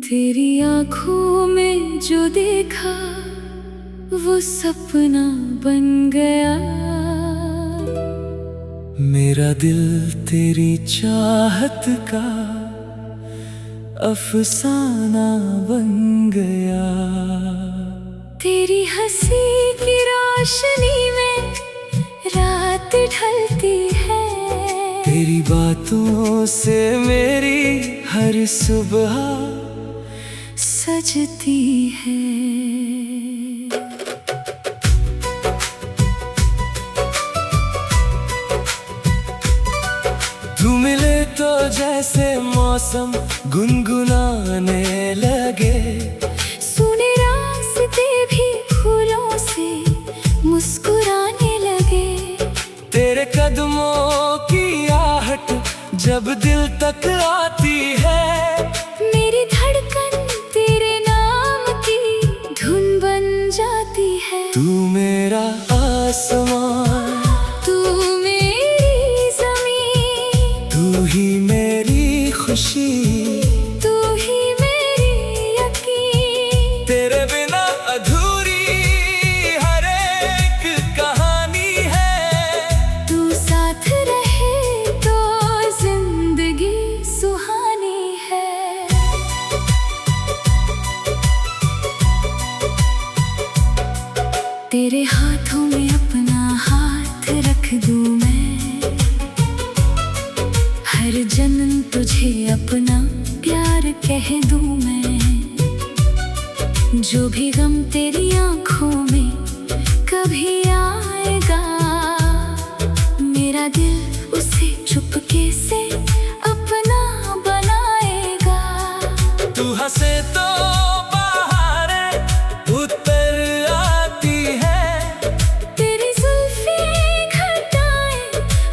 तेरी आँखों में जो देखा वो सपना बन गया। मेरा दिल तेरी चाहत का अफसाना बन गया। तेरी हंसी की रोशनी में रात ढलती है। तेरी बातों से मेरी हर सुबह सजती है। तू मिले तो जैसे मौसम गुनगुनाने लगे। सुने रास्ते भी फूलों से मुस्कुराने लगे। तेरे कदमों की आहट जब दिल तक आती है। मेरी धड़कन तेरे नाम की धुन बन जाती है। तू मेरा आसमान, तू मेरी ज़मीन, तू ही मेरी खुशी, तू ही मेरी यकीन। तेरे बिना अधूरी हर एक कहानी है। तू साथ रहे तो जिंदगी सुहानी है। तेरे हाथों में अपना हाथ रख दूं मैं। हर जन्म तुझे अपना प्यार कह दूं मैं। जो भी गम तेरी आँखों में कभी आएगा, मेरा दिल उसे चुपके से अपना बनाएगा। तू हंसे तो बहारें उतर आती है। तेरी जुल्फें घटाएं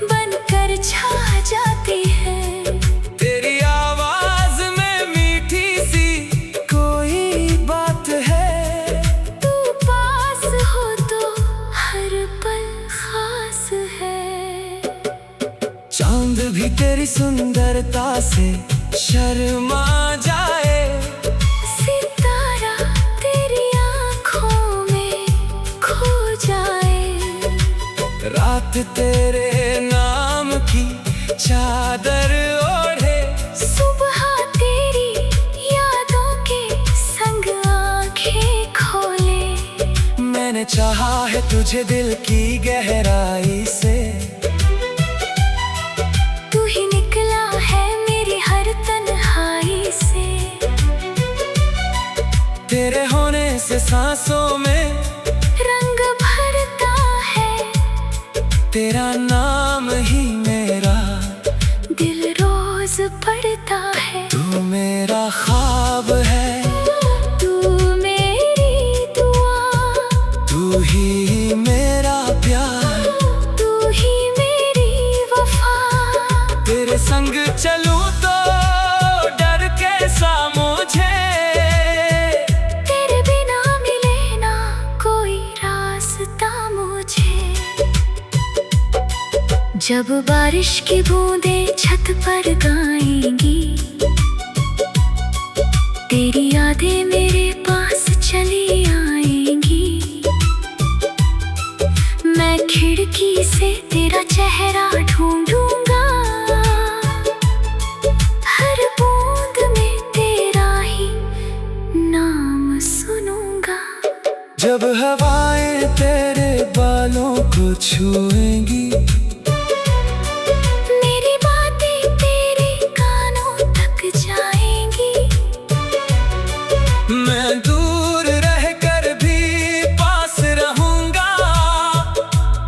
बनकर छा जाती है। तेरी आवाज में मीठी सी कोई बात है। तू पास हो तो हर पल खास है। चांद भी तेरी सुंदरता से शर्मा जाए। सितारा तेरी आँखों में खो जाए। रात तेरे नाम की चादर ओढ़े। सुबह तेरी यादों के संग आँखें खोले। मैंने चाहा है तुझे दिल की गहराई से। तू ही निकला है मेरी हर तन्हाई से। तेरे होने से सांसों में रंग भरता है। तेरा नाम ही मेरा दिल रोज पढ़ता है। तू मेरा ख्वाब है, तू मेरी दुआ, तू ही मेरा प्यार, तू ही मेरी वफा। तेरे संग चलूं तो डर कैसा मुझे। तेरे बिना मिले ना कोई रास्ता मुझे। जब बारिश की बूंदें छत पर गाएंगी, तेरी यादें मेरे पास चली आएंगी। मैं खिड़की से तेरा चेहरा ढूंढूंगा। हर बूंद में तेरा ही नाम सुनूंगा। जब हवाएं तेरे बालों को छुएंगी। मेरी बातें तेरे कानों तक जाएंगी। मैं दूर रहकर भी पास रहूंगा।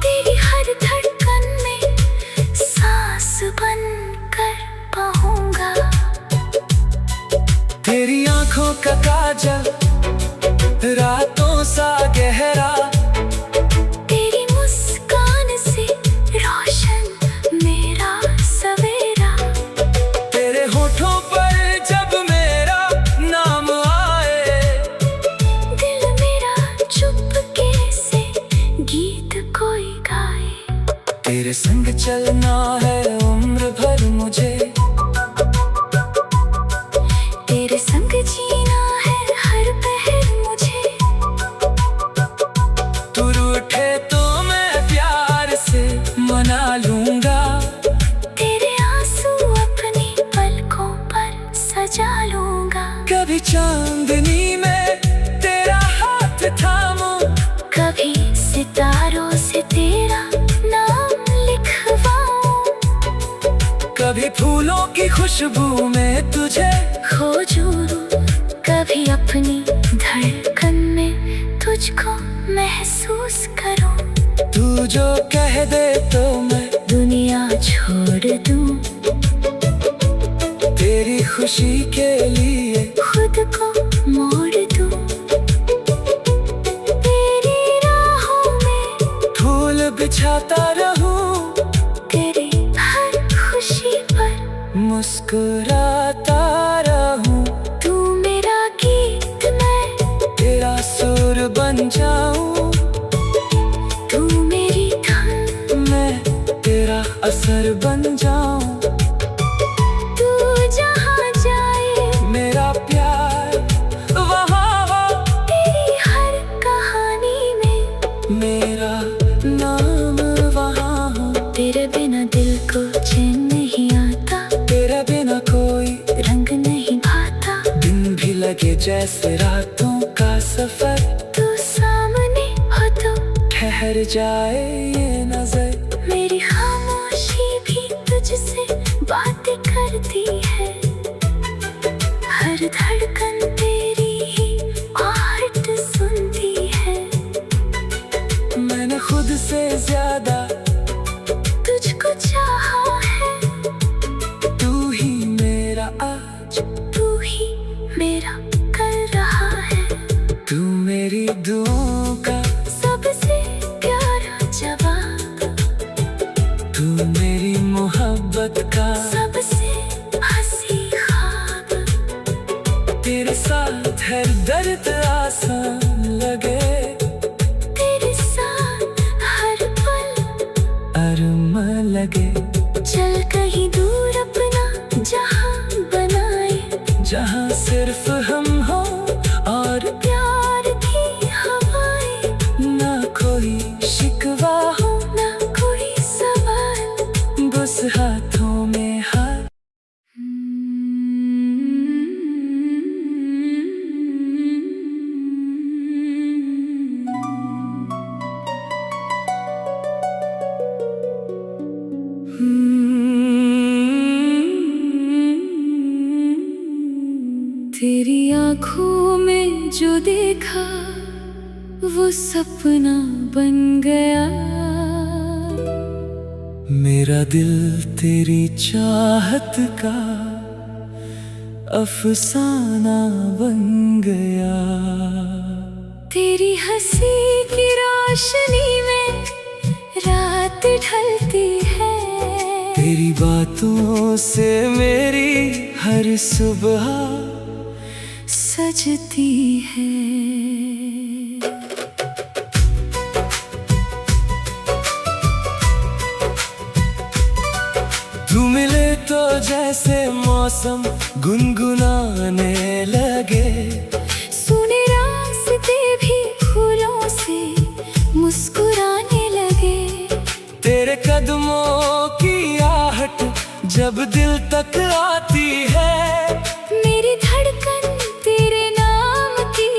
तेरी हर धड़कन में सांस बनकर बहूंगा। तेरी आंखों का काजल रातों सा गहरा। तेरी मुस्कान से रोशन मेरा सवेरा। तेरे होठों पर जब मेरा नाम आए। दिल मेरा चुपके से गीत कोई गाए। तेरे संग चलना है उम्र भर मुझे। तेरे संग जी तेरी खुशबू में तुझे खोजूं, कभी अपनी धड़कन में तुझको महसूस करूं। तू जो कह दे तो मैं दुनिया छोड़ दूं, तेरी खुशी के लिए खुद को मोड़ दूं। तेरी राहों में फूल बिछाता रहूं, तेरी हर खुशी पर मुस्कुराता रहूं। तू मेरा गीत, मैं तेरा सुर बन जाऊं, तू मेरी धुन, मैं तेरा असर बन जाऊं। तू जहाँ जाए मेरा प्यार वहाँ हो, तेरी हर कहानी में मेरा नाम वहाँ हो। तेरे बिना दिल को चैन नहीं आता, तेरे बिना कोई रंग नहीं भाता। दिन भी लगे जैसे रातों का सफर, तू सामने हो तो ठहर जाए ये नजर। मेरी खामोशी भी तुझसे बातें करती है, हर धड़कन तेरी ही आहट सुनती है। मैंने खुद से ज्यादा तुझको चाहा है, तू ही मेरा आज, तू ही मेरा कर रहा है। तू मेरी दुआओं का सबसे प्यारा जवाब, तू मेरी मोहब्बत का सबसे हंसी ख्वाब। तेरे साथ हर दर्द आसान लगे, तेरे साथ हर पल अरमान लगे। चल कहीं दूर अपना जहां बनाए, जहाँ सिर्फ हम हो और प्यार की हवाएं, ना कोई शिकवा हो, ना कोई सवाल। बस हाथों में हाथ। तेरी आँखों में जो देखा वो सपना बन गया। मेरा दिल तेरी चाहत का अफसाना बन गया। तेरी हंसी की रोशनी में रात ढलती है, तेरी बातों से मेरी हर सुबह सजती है। तू मिले तो जैसे मौसम गुनगुनाने लगे, सुने रास्ते भी फूलों से मुस्कुराने लगे। तेरे कदमों की आहट जब दिल तक आती है, मेरी धड़कन तेरे नाम की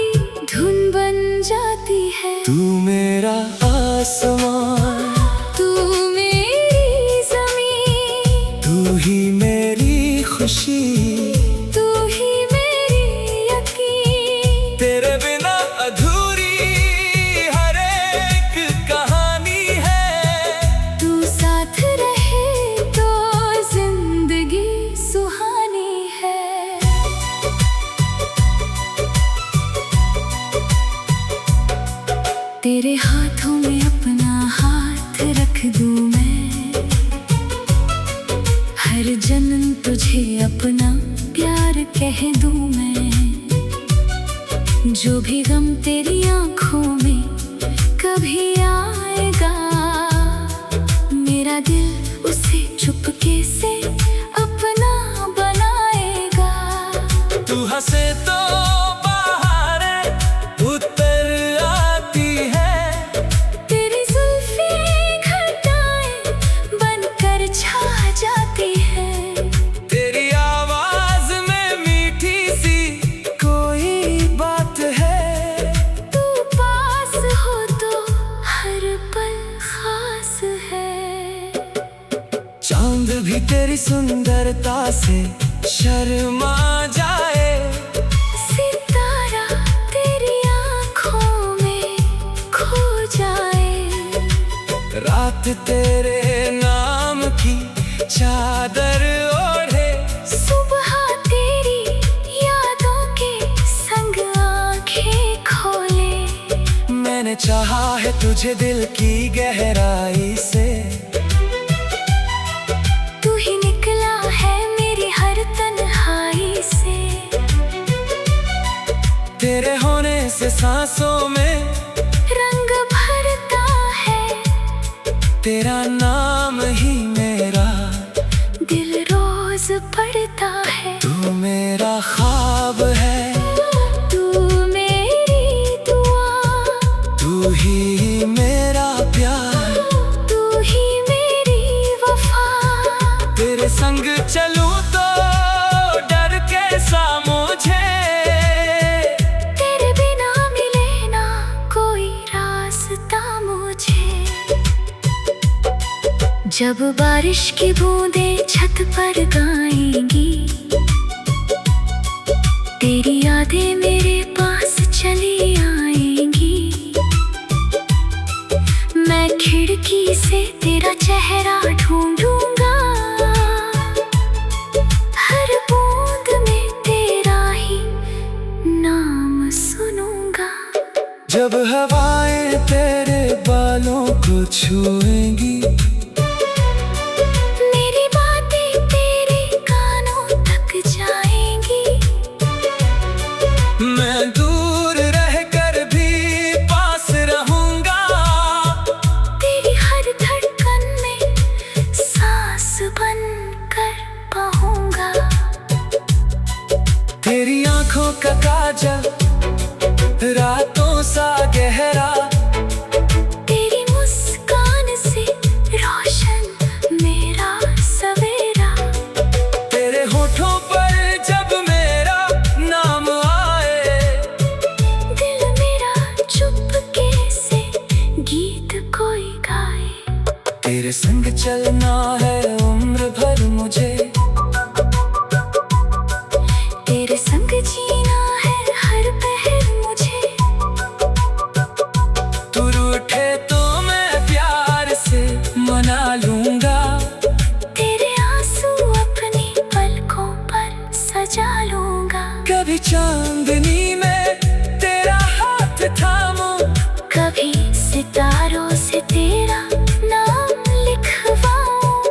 धुन बन जाती है। तू मेरा आसमान, तू मेरी ज़मीन, तू ही मेरी खुशी, तू ही मेरी यकीन। तेरे बिना अधूरी हर एक कहानी है। तू साथ रहे तो जिंदगी सुहानी है। तेरे हाथों में अपना हाथ रख दूं मैं, हर जन्म तुझे अपना प्यार कह दूं मैं। जो भी गम तेरी आंखों में कभी आएगा, मेरा दिल उसे चुपके से अपना बनाएगा। तू हंसे तो बहारें उतर आती है, तेरी जुल्फें घटाएं बनकर छा जाती है। तेरी आवाज में मीठी सी कोई बात है। तू पास हो तो हर पल खास है। चांद भी तेरी सुंदरता से शर्मा जाए। सितारा तेरी आँखों में खो जाए। रात तेरे नाम की चादर ओढ़े। सुबह तेरी यादों के संग आँखें खोले। मैंने चाहा है तुझे दिल की गहराई से। तू ही निकला है मेरी हर तन्हाई से। तेरे होने से सांसों में रंग भरता है। तेरा नाम ही मेरा दिल रोज पढ़ता है। तू मेरा ख्वाब है, तू मेरी दुआ। तू ही मेरा प्यार, तू ही मेरी वफा। तेरे संग चलूं तो डर कैसा मुझे। तेरे बिना मिले ना कोई रास्ता मुझे। जब बारिश की बूंदें छत पर गाएंगी, तेरी यादें मेरे पास चली आएंगी। मैं खिड़की से तेरा चेहरा ढूंढूंगा। हर बूंद में तेरा ही नाम सुनूंगा। जब हवाएं तेरे बालों को छुएंगी, मेरी बातें तेरे कानों तक जाएंगी। मैं दूर रहकर भी पास रहूंगा। तेरी हर धड़कन में सांस बनकर बहूंगा। तेरी आंखों का काजल रातों सा गहरा। तेरी मुस्कान से रोशन मेरा सवेरा। तेरे होठों पर जब मेरा नाम आए, दिल मेरा चुपके से गीत कोई गाए। तेरे संग चलना है उम्र भर मुझे। तेरे संग जीना है हर पहर मुझे। तू रूठे तो मैं प्यार से मना लूंगा। तेरे आंसू अपनी पलकों पर सजा लूंगा। कभी चांदनी में तेरा हाथ थामूं, कभी सितारों से तेरा नाम लिखवाऊं।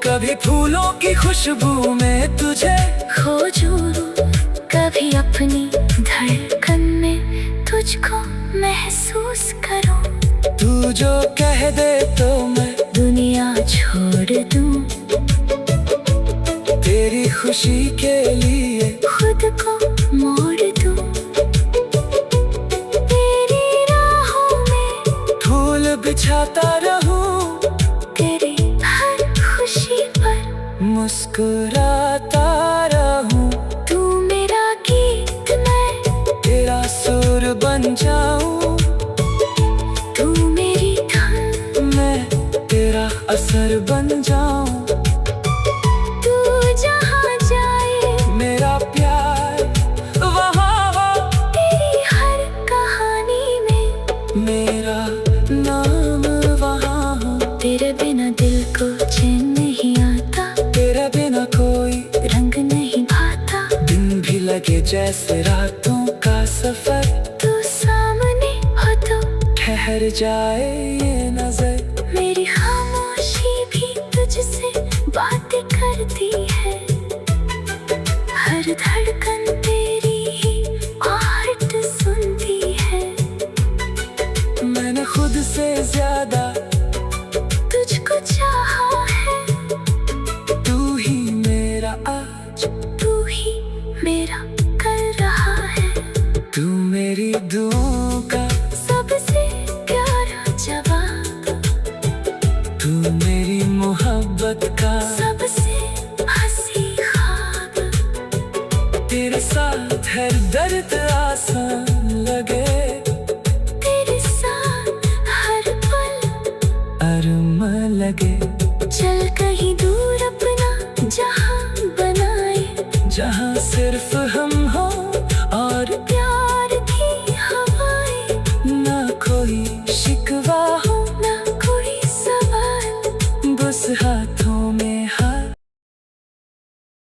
कभी फूलों की खुशबू में तुझे खोजूं। कभी अपनी धड़कन में तुझको महसूस करूं। तू जो कह दे तो मैं दुनिया छोड़ दूं। तेरी खुशी के लिए खुद को मोड़ दूं। तेरी राहों में फूल बिछाता रहूं। तेरी हर खुशी पर मुस्कुराता रहूं। तू मेरा गीत, मैं तेरा सुर बन जाऊं। तू मेरी धुन, मैं तेरा असर बन जाऊं। तू जहाँ जाए मेरा प्यार वहाँ हो। तेरी हर कहानी में मेरा नाम वहाँ हो। तेरे बिना दिल को चैन नहीं आता। तेरे बिना कोई रंग नहीं भाता। दिन भी लगे जैसे रातों का सफर। तू सामने हो तो ठहर जाए ये नजर। मेरी खामोशी भी तुझसे बातें करती है। हर धड़कन तेरी ही आहट सुनती है। मैंने खुद से ज्यादा तुझको चाहा है। तू ही मेरा आज, तू ही मेरा कर रहा है। तू मेरी दुआओं का सबसे प्यारा जवाब। तू मेरी मोहब्बत का सबसे हंसी ख्वाब। तेरे साथ हर दर्द आसान लगे। तेरे साथ हर पल अरमान लगे। चल कहीं दूर अपने जहाँ सिर्फ